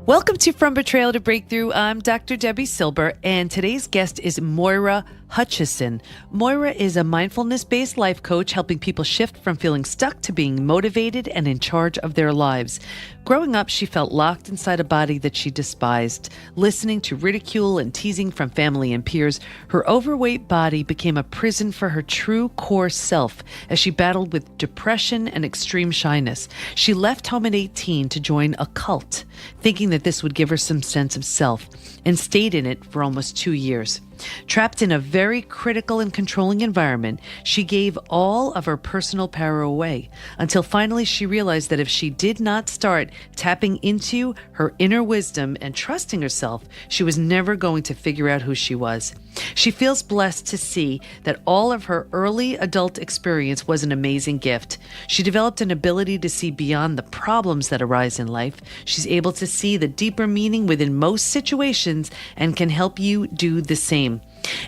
Welcome to From Betrayal to Breakthrough. I'm Dr. Debi Silber, and today's guest is Moira Hutchison. Moira is a mindfulness-based life coach helping people shift from feeling stuck to being motivated and in charge of their lives. Growing up, she felt locked inside a body that she despised. Listening to ridicule and teasing from family and peers, her overweight body became a prison for her true core self as she battled with depression and extreme shyness. She left home at 18 to join a cult, thinking that this would give her some sense of self, and stayed in it for almost 2 years. Trapped in a very critical and controlling environment, she gave all of her personal power away until finally she realized that if she did not start tapping into her inner wisdom and trusting herself, she was never going to figure out who she was. She feels blessed to see that all of her early adult experience was an amazing gift. She developed an ability to see beyond the problems that arise in life. She's able to see the deeper meaning within most situations and can help you do the same.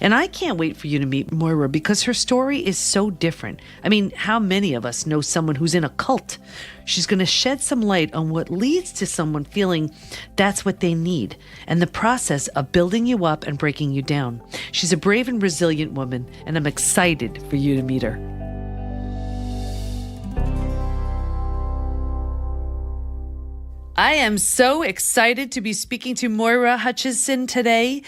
And I can't wait for you to meet Moira because her story is so different. I mean, how many of us know someone who's in a cult? She's going to shed some light on what leads to someone feeling that's what they need and the process of building you up and breaking you down. She's a brave and resilient woman, and I'm excited for you to meet her. I am so excited to be speaking to Moira Hutchison today.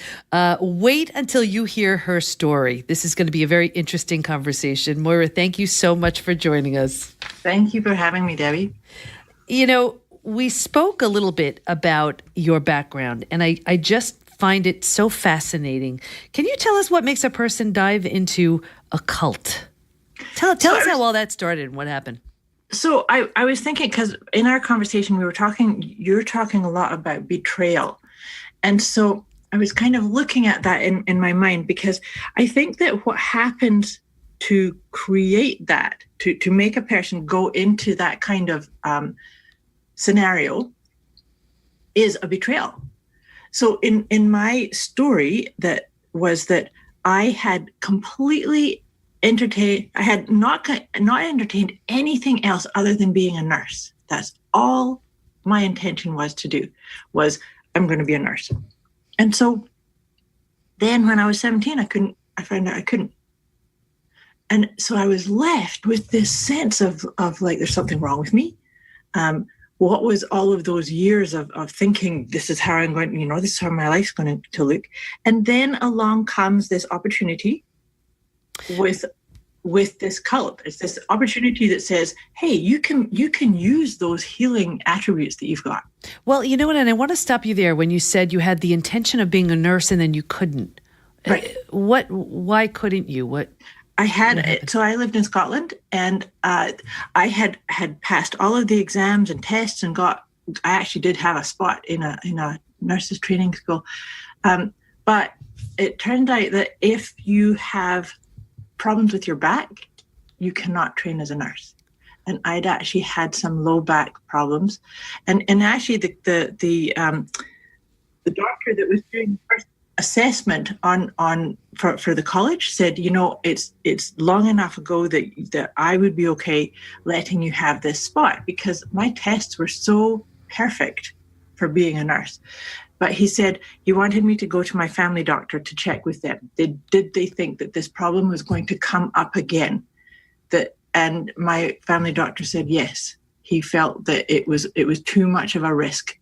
Wait until you hear her story. This is going to be a very interesting conversation. Moira, thank you so much for joining us. Thank you for having me, Debbie. You know, we spoke a little bit about your background, and I just find it so fascinating. Can you tell us what makes a person dive into a cult? Tell us how all that started and what happened. So I was thinking, because in our conversation, you're talking a lot about betrayal. And so I was kind of looking at that in my mind, because I think that what happens to create that, to make a person go into that kind of scenario is a betrayal. So in my story, that I had completely I had not entertained anything else other than being a nurse. That's all my intention was to do, was I'm going to be a nurse. And so then when I was 17, I found out I couldn't. And so I was left with this sense of like, there's something wrong with me. What was all of those years of thinking, this is how I'm going, this is how my life's going to look. And then along comes this opportunity with this cult. It's this opportunity that says, hey, you can use those healing attributes that you've got. Well, you know what, and I want to stop you there when you said you had the intention of being a nurse and then you couldn't. Right. Why couldn't you? So I lived in Scotland, and I had passed all of the exams and tests and I actually did have a spot in a nurses training school. But it turned out that if you have problems with your back, you cannot train as a nurse. And I'd actually had some low back problems, and actually the doctor that was doing the first assessment for the college said, it's long enough ago that I would be okay letting you have this spot, because my tests were so perfect for being a nurse. But he said he wanted me to go to my family doctor to check with them. Did they think that this problem was going to come up again? And my family doctor said yes. He felt that it was too much of a risk.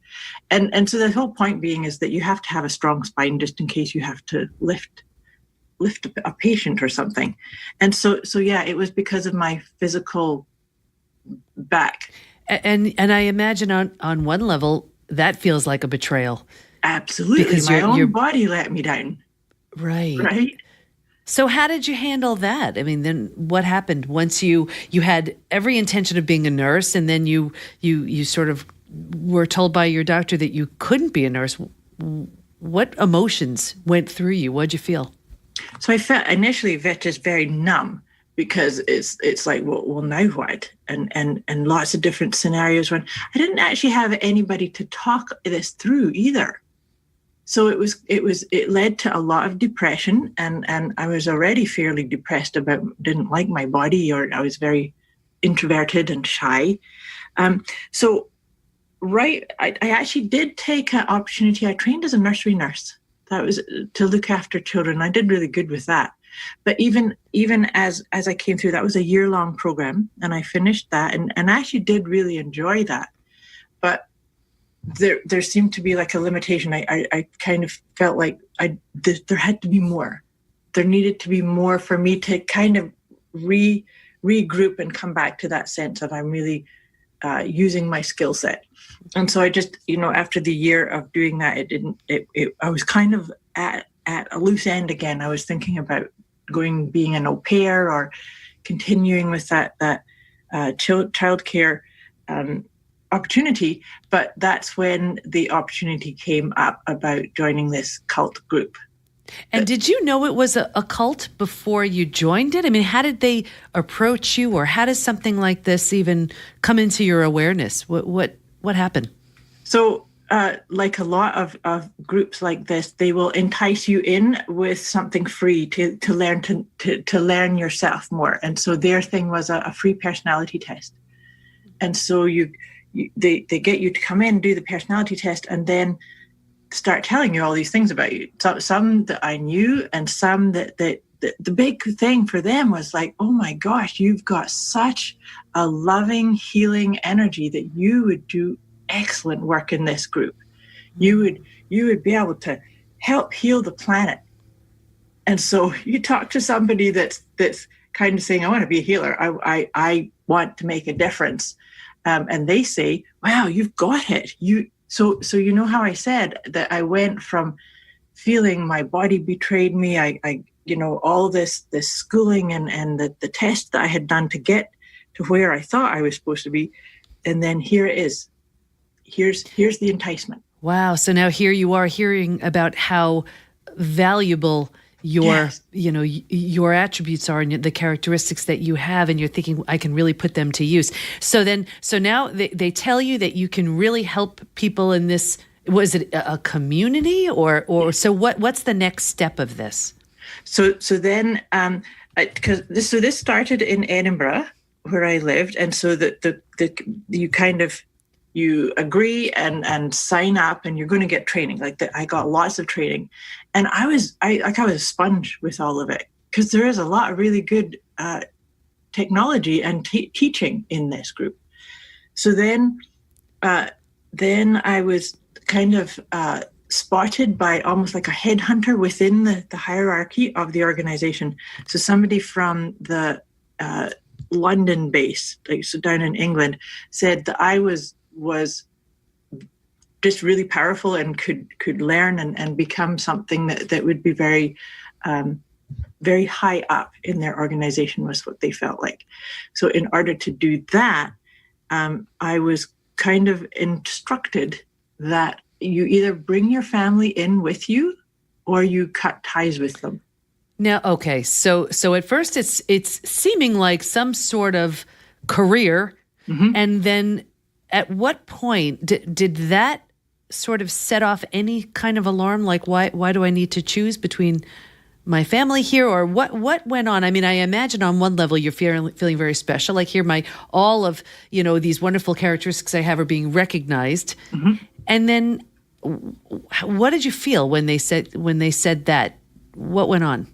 And so the whole point being is that you have to have a strong spine just in case you have to lift a patient or something. And so yeah, it was because of my physical back. And I imagine on one level that feels like a betrayal. Absolutely. Because my own body let me down. Right. So how did you handle that? I mean, then what happened once you had every intention of being a nurse, and then you sort of were told by your doctor that you couldn't be a nurse? What emotions went through you? What'd you feel? So I felt initially just very numb, because it's like, well, now what? And lots of different scenarios when I didn't actually have anybody to talk this through either. So it led to a lot of depression, and I was already fairly depressed didn't like my body, or I was very introverted and shy. So I actually did take an opportunity. I trained as a nursery nurse. That was to look after children. I did really good with that. But even as I came through, that was a year-long program, and I finished that, and I actually did really enjoy that. But there seemed to be like a limitation. I kind of felt like there had to be more. There needed to be more for me to kind of regroup and come back to that sense of I'm really using my skill set. And so I just, after the year of doing that, I was kind of at a loose end again. I was thinking about being an au pair or continuing with that childcare opportunity. But that's when the opportunity came up about joining this cult group. And did you know it was a cult before you joined it? I mean, how did they approach you, or how does something like this even come into your awareness? What happened? So, like a lot of groups like this, they will entice you in with something free to learn to learn yourself more. And so their thing was a free personality test. And so they get you to come in, do the personality test, and then start telling you all these things about you. So, some that I knew, and some that the big thing for them was like, oh my gosh, you've got such a loving, healing energy that you would do excellent work in this group. You would be able to help heal the planet. And so you talk to somebody that's kind of saying, I want to be a healer. I want to make a difference. And they say, wow, you've got it. So you know how I said that I went from feeling my body betrayed me, I all this schooling and the test that I had done to get to where I thought I was supposed to be, and then here it is. Here's the enticement. Wow. So now here you are hearing about how valuable your attributes are and the characteristics that you have, and you're thinking, I can really put them to use. So now they tell you that you can really help people in this. Was it a community or so what's the next step of this? So then this started in Edinburgh where I lived, and so you agree and sign up, and you're going to get training. I got lots of training, and I was a sponge with all of it, because there is a lot of really good technology and teaching in this group. So then I was kind of spotted by almost like a headhunter within the hierarchy of the organization. So somebody from the London base, so down in England, said that I was just really powerful and could learn and become something that would be very very high up in their organization, was what they felt like. So in order to do that, I was kind of instructed that you either bring your family in with you or you cut ties with them. Now, okay, so at first it's seeming like some sort of career, mm-hmm. and then at what point did that sort of set off any kind of alarm? Like, why do I need to choose between my family here, or what went on? I mean, I imagine on one level you're feeling very special. Like, here, all of these wonderful characteristics I have are being recognized, mm-hmm. and then what did you feel when they said that? What went on?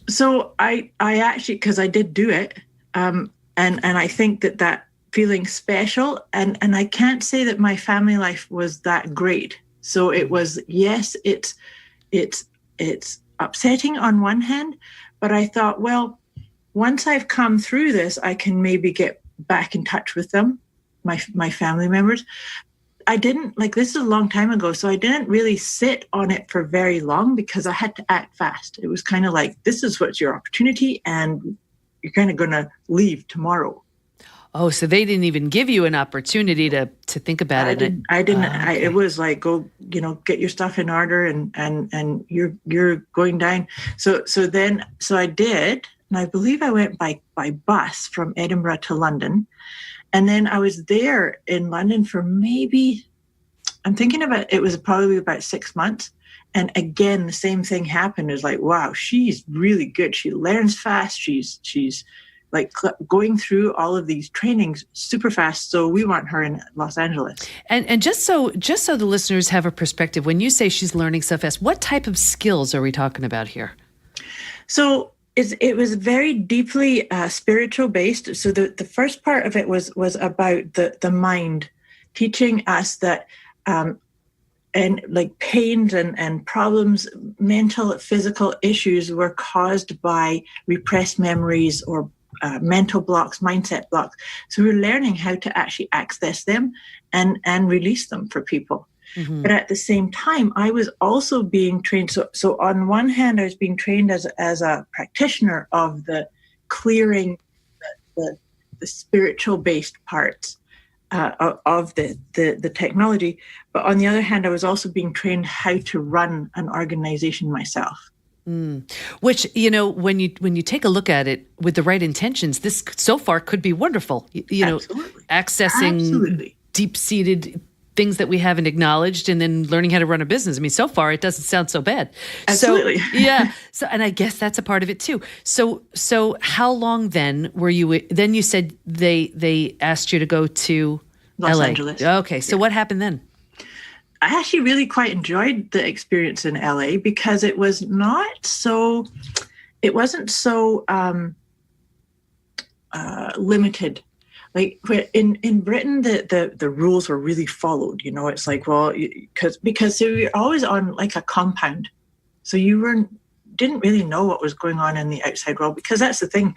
So I actually, because I did do it, and I think that feeling special, and I can't say that my family life was that great. So it was, yes, it's upsetting on one hand, but I thought, well, once I've come through this, I can maybe get back in touch with them, my family members. I didn't, this is a long time ago, so I didn't really sit on it for very long because I had to act fast. It was kind of like, this is what's your opportunity, and you're kind of going to leave tomorrow. Oh, so they didn't even give you an opportunity to think about it. I didn't. Okay. It was like, go, get your stuff in order, and you're going down. So I did, and I believe I went by bus from Edinburgh to London. And then I was there in London for maybe, I'm thinking about, it was probably about 6 months. And again, the same thing happened. It's like, wow, she's really good. She learns fast. She's like going through all of these trainings super fast. So we want her in Los Angeles. And just so the listeners have a perspective, when you say she's learning so fast, what type of skills are we talking about here? So it was very deeply spiritual based. So the first part of it was about the mind, teaching us that and like pains and problems, mental, physical issues were caused by repressed memories or mental blocks, mindset blocks. So we're learning how to actually access them and release them for people. Mm-hmm. But at the same time, I was also being trained. So on one hand, I was being trained as a practitioner of the clearing the spiritual based parts of the technology. But on the other hand, I was also being trained how to run an organization myself. Which, you know, when you take a look at it with the right intentions, this so far could be wonderful. You know, accessing deep-seated things that we haven't acknowledged and then learning how to run a business. I mean, so far it doesn't sound so bad. Absolutely. So, yeah. So, and I guess that's a part of it too. So how long then were you, then you said they asked you to go to Los LA. Angeles. Okay. So what happened then? I actually really quite enjoyed the experience in LA because it wasn't so limited. Like in Britain, the rules were really followed. You know, it's like, well, because you're always on like a compound, so you didn't really know what was going on in the outside world, because that's the thing.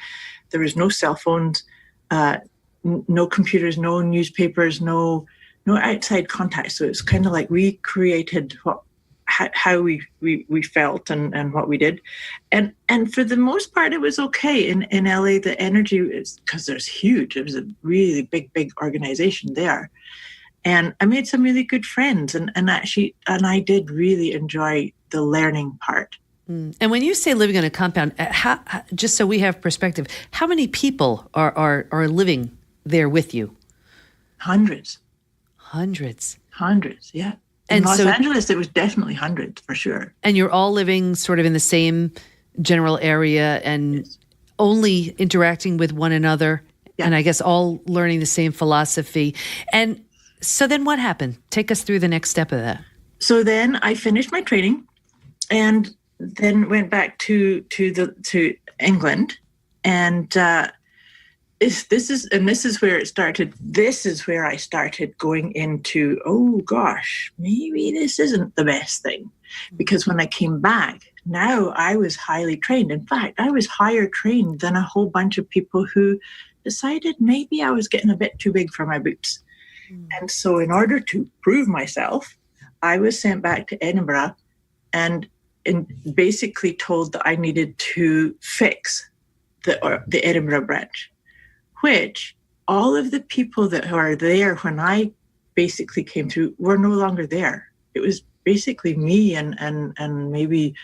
There was no cell phones, no computers, no newspapers, no outside contact. So it's kind of like we created how we felt and what we did. And for the most part, it was okay. In LA, the energy is, because there's huge, it was a really big organization there. And I made some really good friends and I did really enjoy the learning part. And when you say living on a compound, how, just so we have perspective, how many people are living there with you? Hundreds, yeah. In Los Angeles, it was definitely hundreds for sure. And you're all living sort of in the same general area and only interacting with one another. Yeah. And I guess all learning the same philosophy. And so then what happened? Take us through the next step of that. So then I finished my training and then went back to England. And this is where it started. This is where I started going into, oh gosh, maybe this isn't the best thing. Because when I came back, now I was highly trained. In fact, I was higher trained than a whole bunch of people who decided maybe I was getting a bit too big for my boots. And so in order to prove myself, I was sent back to Edinburgh and basically told that I needed to fix the Edinburgh branch, which all of the people that were there when I basically came through were no longer there. It was basically me and maybe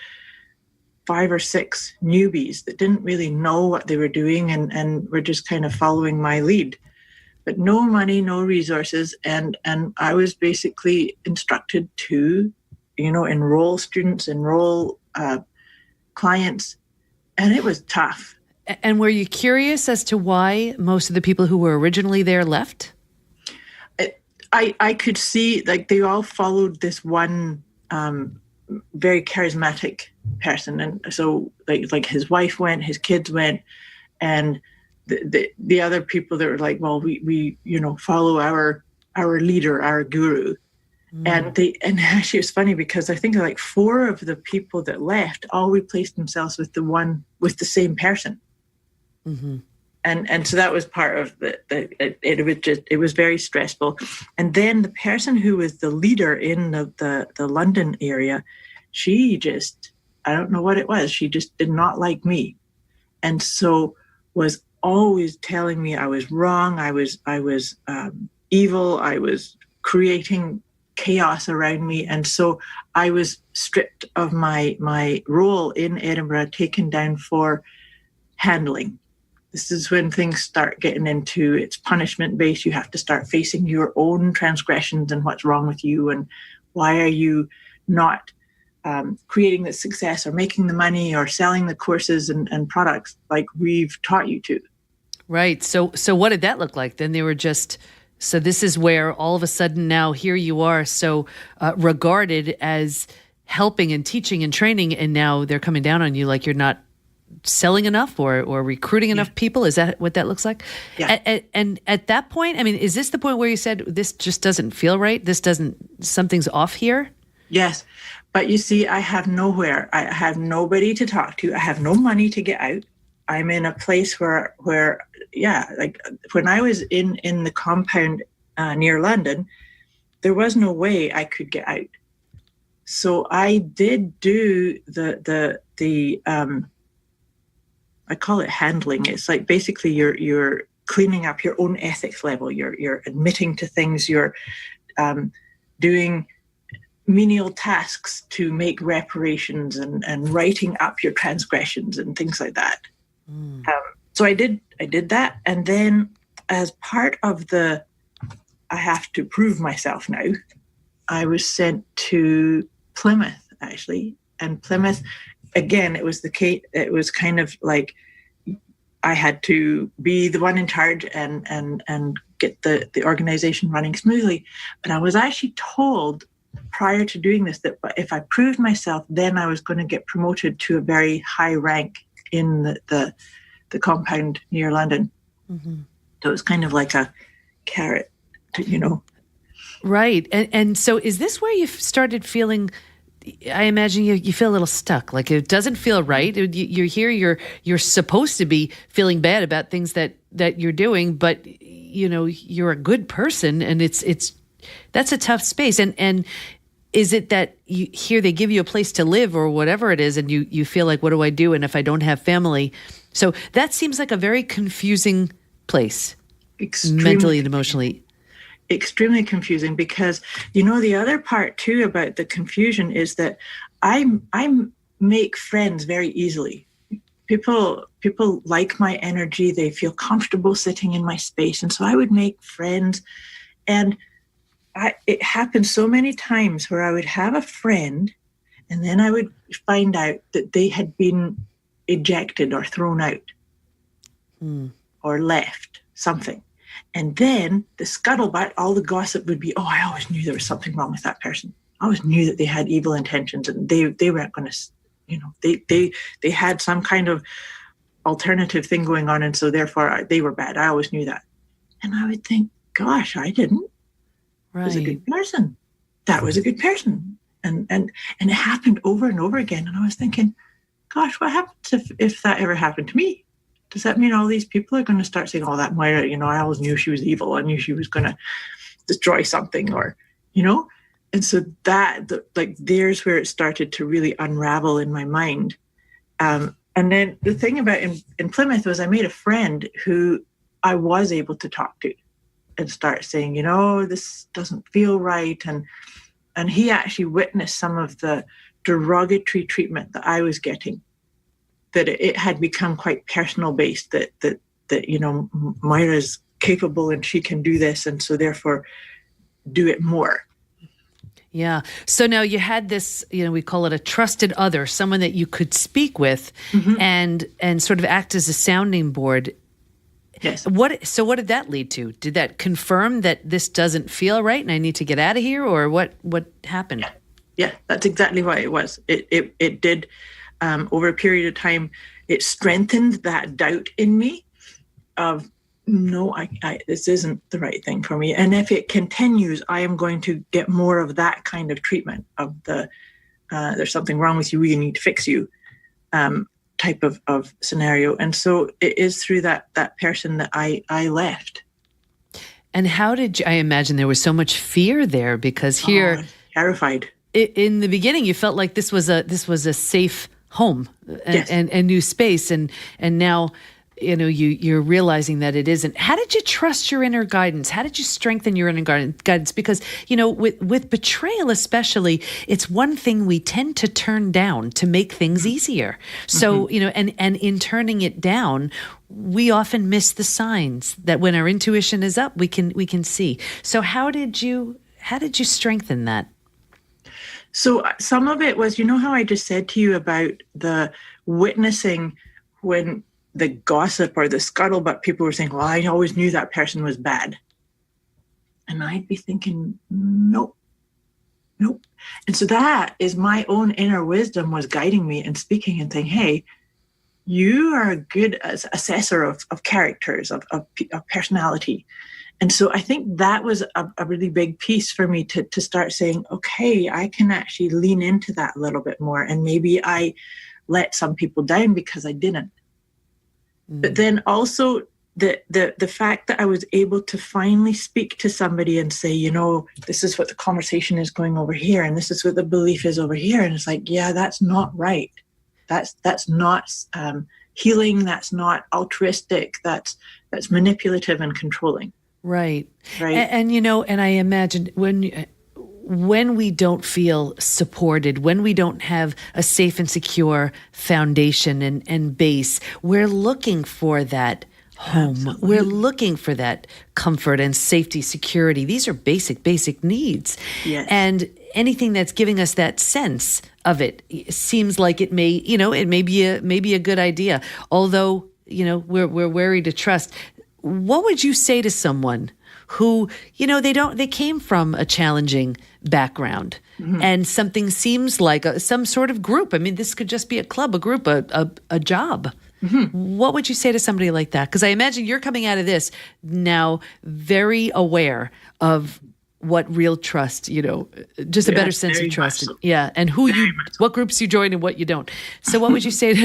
5 or 6 newbies that didn't really know what they were doing and were just kind of following my lead. But no money, no resources, and I was basically instructed to, enroll students, enroll clients, and it was tough. And were you curious as to why most of the people who were originally there left? I could see, like, they all followed this one very charismatic person. And so like his wife went, his kids went, and the other people that were like, well, we follow our leader, our guru. And actually it's funny because I think like 4 of the people that left all replaced themselves with the same person. Mm-hmm. And so that was part of it was very stressful. And then the person who was the leader in the London area, she just, I don't know what it was. She just did not like me. And so was always telling me I was wrong. I was evil. I was creating chaos around me. And so I was stripped of my role in Edinburgh, taken down for handling. This is when things start getting into, it's punishment-based. You have to start facing your own transgressions and what's wrong with you and why are you not creating the success or making the money or selling the courses and products like we've taught you to. Right. So what did that look like? Then they were just, so this is where all of a sudden now here you are so regarded as helping and teaching and training, and now they're coming down on you like you're not selling enough or recruiting enough people. Is that what that looks like? Yeah. And at that point, I mean, is this the point where you said, this just doesn't feel right? Something's off here? Yes. But you see, I have nowhere. I have nobody to talk to. I have no money to get out. I'm in a place where like when I was in the compound near London, there was no way I could get out. So I did do the I call it handling. It's like basically you're cleaning up your own ethics level. You're admitting to things. You're doing menial tasks to make reparations and writing up your transgressions and things like that. So I did that, and then as part of I have to prove myself now, I was sent to Plymouth actually, and Plymouth again. It was the case. It was kind of like I had to be the one in charge and get the organization running smoothly. But I was actually told prior to doing this that if I proved myself, then I was going to get promoted to a very high rank in the compound near London. Mm-hmm. So it was kind of like a carrot, Right. And so is this where you started feeling, I imagine you feel a little stuck, like it doesn't feel right. You're here, you're supposed to be feeling bad about things that you're doing, but you're a good person, and that's a tough space. And is it that they give you a place to live or whatever it is, and you feel like, what do I do? And if I don't have family? So that seems like a very confusing place, mentally and emotionally. Extremely confusing, because the other part too about the confusion is that I make friends very easily. People like my energy. They feel comfortable sitting in my space, and so I would make friends. And it happened so many times where I would have a friend, and then I would find out that they had been ejected or thrown out or left, something. And then the scuttlebutt, all the gossip would be, oh, I always knew there was something wrong with that person. I always knew that they had evil intentions, and they weren't going to, they had some kind of alternative thing going on, and so therefore they were bad. I always knew that. And I would think, gosh, I didn't. Right. It was a good person. That was a good person. And it happened over and over again. And I was thinking, gosh, what happens if that ever happened to me? Does that mean all these people are going to start saying, oh, that Moira, I always knew she was evil. I knew she was going to destroy something, or, And so there's where it started to really unravel in my mind. And then the thing about in Plymouth was I made a friend who I was able to talk to and start saying, this doesn't feel right. And he actually witnessed some of the derogatory treatment that I was getting, that it had become quite personal based, that Moira's capable and she can do this, and so therefore do it more. Yeah. So now you had this, we call it a trusted other, someone that you could speak with and sort of act as a sounding board. Yes. So what did that lead to? Did that confirm that this doesn't feel right and I need to get out of here, or what happened? Yeah, that's exactly what it was. It did. Over a period of time, it strengthened that doubt in me of, no, this isn't the right thing for me. And if it continues, I am going to get more of that kind of treatment of there's something wrong with you, we need to fix you type of scenario. And so it is through that person that I left. And how did you, I imagine there was so much fear there, because here, terrified. In the beginning, you felt like this was a safe home and new space, and now you're realizing that it isn't. How did you trust your inner guidance? How did you strengthen your inner guidance? Because with betrayal especially, it's one thing we tend to turn down to make things easier. So and in turning it down, we often miss the signs that when our intuition is up, we can see. So how did you strengthen that? So some of it was, how I just said to you about the witnessing when the gossip or the scuttlebutt, people were saying, well, I always knew that person was bad. And I'd be thinking, nope. And so that is my own inner wisdom was guiding me and speaking and saying, hey, you are a good assessor of characters, of personality. And so I think that was a really big piece for me to start saying, okay, I can actually lean into that a little bit more. And maybe I let some people down because I didn't. But then also the fact that I was able to finally speak to somebody and say, this is what the conversation is going over here, and this is what the belief is over here. And it's like, yeah, that's not right. That's not healing. That's not altruistic. That's manipulative and controlling. Right. And and I imagine when we don't feel supported, when we don't have a safe and secure foundation and base, we're looking for that home. Absolutely. We're looking for that comfort and safety, security. These are basic needs. Yes. And anything that's giving us that sense of it seems like it may be a good idea. Although, we're wary to trust. What would you say to someone who, they came from a challenging background and something seems like some sort of group? I mean, this could just be a club, a group, a job. What would you say to somebody like that? Because I imagine you're coming out of this now very aware of what real trust, just a better sense of trust. So. Yeah. And what groups you join and what you don't. So what would you say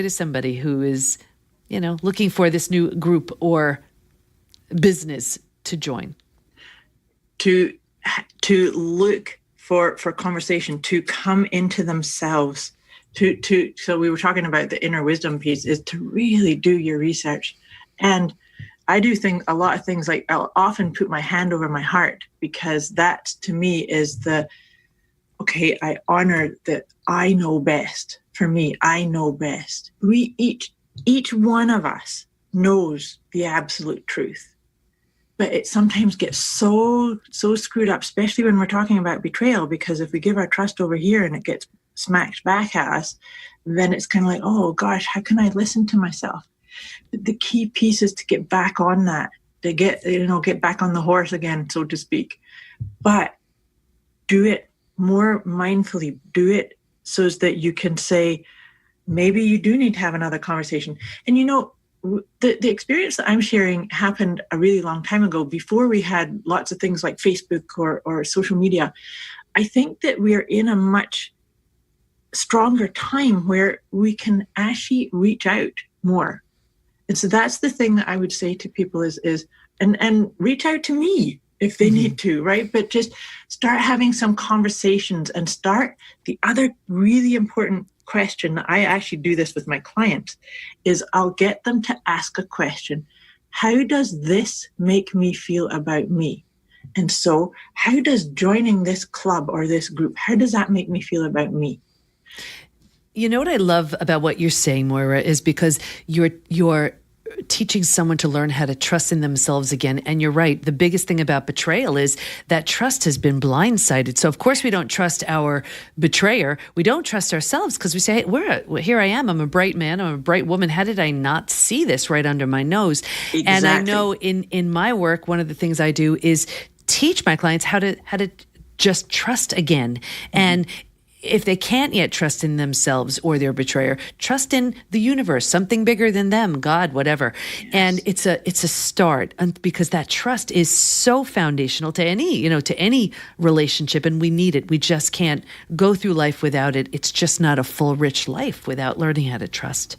to somebody who is, looking for this new group or business to join? To look for conversation, to come into themselves, so we were talking about the inner wisdom piece, is to really do your research. And I do think a lot of things, like I'll often put my hand over my heart, because that to me is I honor that I know best. For me, I know best. We each one of us knows the absolute truth. But it sometimes gets so screwed up, especially when we're talking about betrayal, because if we give our trust over here and it gets smacked back at us, then it's kind of like, oh gosh, how can I listen to myself? But the key piece is to get back on that, to get back on the horse again, so to speak. But do it more mindfully. Do it so that you can say, maybe you do need to have another conversation. And the experience that I'm sharing happened a really long time ago, before we had lots of things like Facebook or social media. I think that we're in a much stronger time where we can actually reach out more. And so that's the thing that I would say to people is and reach out to me if they need to, right? But just start having some conversations and start. The other really important question, I actually do this with my clients, is I'll get them to ask a question. How does this make me feel about me? And so how does joining this club or this group, how does that make me feel about me? You know what I love about what you're saying, Moira, is because you're teaching someone to learn how to trust in themselves again. And you're right. The biggest thing about betrayal is that trust has been blindsided. So of course we don't trust our betrayer. We don't trust ourselves because we say, hey, here I am. I'm a bright man. I'm a bright woman. How did I not see this right under my nose? Exactly. And I know in my work, one of the things I do is teach my clients how to just trust again. And if they can't yet trust in themselves or their betrayer, trust in the universe, something bigger than them, God, whatever. Yes. And it's a start, because that trust is so foundational to any relationship, and we need it. We just can't go through life without it. It's just not a full, rich life without learning how to trust.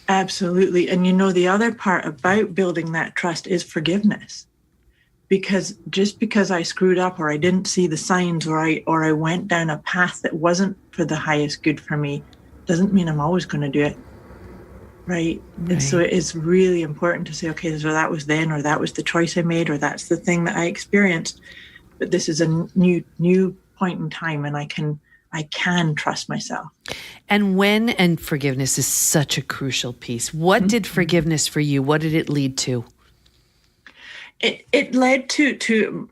Absolutely. And the other part about building that trust is forgiveness. Because just because I screwed up or I didn't see the signs or I went down a path that wasn't for the highest good for me, doesn't mean I'm always going to do it. Right? And so it's really important to say, okay, so that was then, or that was the choice I made, or that's the thing that I experienced. But this is a new point in time, and I can trust myself. And forgiveness is such a crucial piece. What did forgiveness for you? What did it lead to? It led to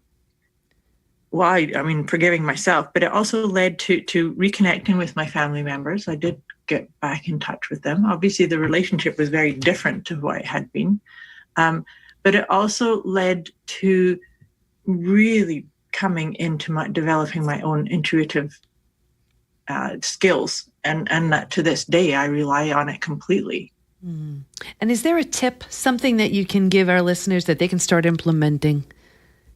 forgiving myself, but it also led to reconnecting with my family members. I did get back in touch with them. Obviously, the relationship was very different to what it had been. But it also led to really coming into developing my own intuitive skills. And that to this day, I rely on it completely. Mm. And is there a tip, something that you can give our listeners that they can start implementing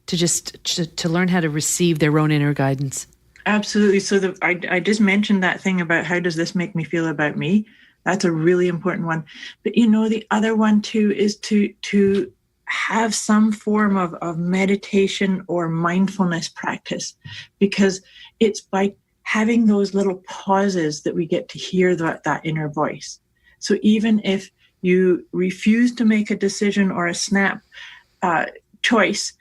to learn how to receive their own inner guidance? Absolutely. So I just mentioned that thing about how does this make me feel about me? That's a really important one. But the other one too is to have some form of meditation or mindfulness practice, because it's by having those little pauses that we get to hear that inner voice. So even if you refuse to make a decision or a snap choice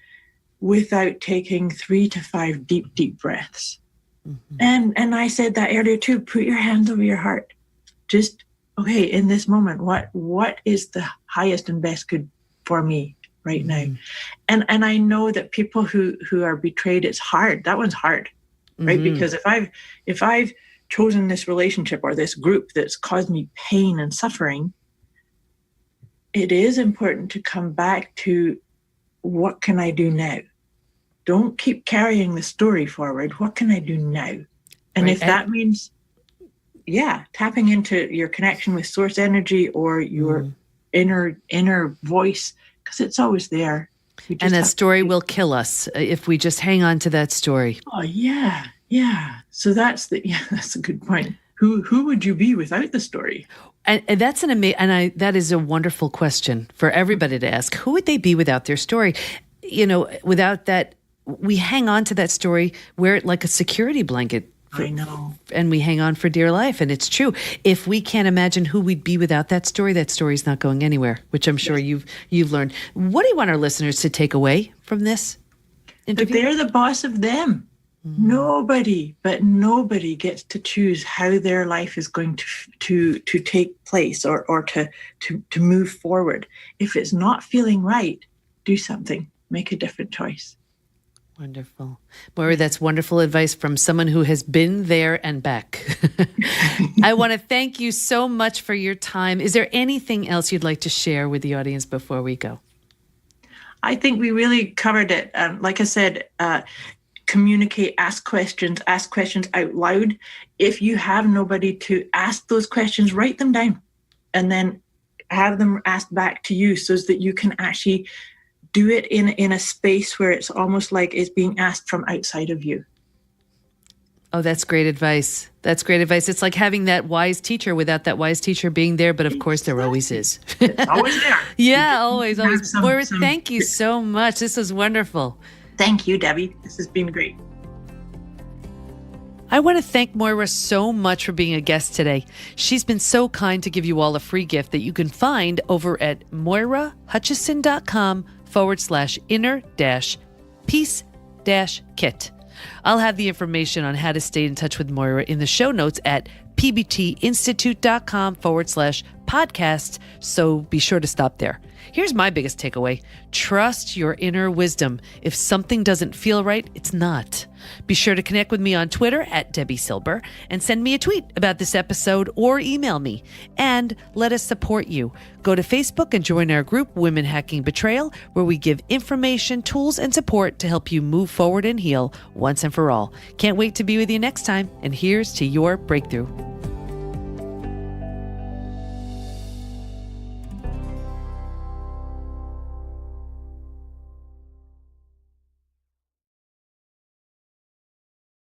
without taking 3 to 5 deep breaths. Mm-hmm. And I said that earlier too, put your hands over your heart. Just, okay, in this moment, what is the highest and best good for me right now? And I know that people who are betrayed, it's hard. That one's hard, right? Mm-hmm. Because if I've chosen this relationship or this group that's caused me pain and suffering, it is important to come back to what can I do now? Don't keep carrying the story forward. What can I do now? And if that means, tapping into your connection with source energy or your inner voice, because it's always there. And that story will kill us if we just hang on to that story. Oh, yeah. Yeah. So that's a good point. Who would you be without the story? And that's that is a wonderful question for everybody to ask. Who would they be without their story? Without that, we hang on to that story, wear it like a security blanket. I know. And we hang on for dear life. And it's true. If we can't imagine who we'd be without that story's not going anywhere, which I'm sure you've learned. What do you want our listeners to take away from this interview? That they're the boss of them. Mm-hmm. Nobody gets to choose how their life is going to take place or to move forward. If it's not feeling right, do something. Make a different choice. Wonderful. Moira, that's wonderful advice from someone who has been there and back. I want to thank you so much for your time. Is there anything else you'd like to share with the audience before we go? I think we really covered it. Like I said, communicate, ask questions out loud. If you have nobody to ask those questions, write them down and then have them asked back to you so that you can actually do it in a space where it's almost like it's being asked from outside of you. Oh, that's great advice. It's like having that wise teacher without that wise teacher being there, but of course there always is. It's always there. Yeah, always. Moira, thank you so much. This was wonderful. Thank you, Debbie. This has been great. I want to thank Moira so much for being a guest today. She's been so kind to give you all a free gift that you can find over at moirahutchison.com/inner-peace-kit. I'll have the information on how to stay in touch with Moira in the show notes at pbtinstitute.com/podcast, so be sure to stop there. Here's my biggest takeaway. Trust your inner wisdom. If something doesn't feel right, it's not. Be sure to connect with me on Twitter at Debi Silber and send me a tweet about this episode or email me. And let us support you. Go to Facebook and join our group, Women Hacking Betrayal, where we give information, tools, and support to help you move forward and heal once and for all. Can't wait to be with you next time. And here's to your breakthrough.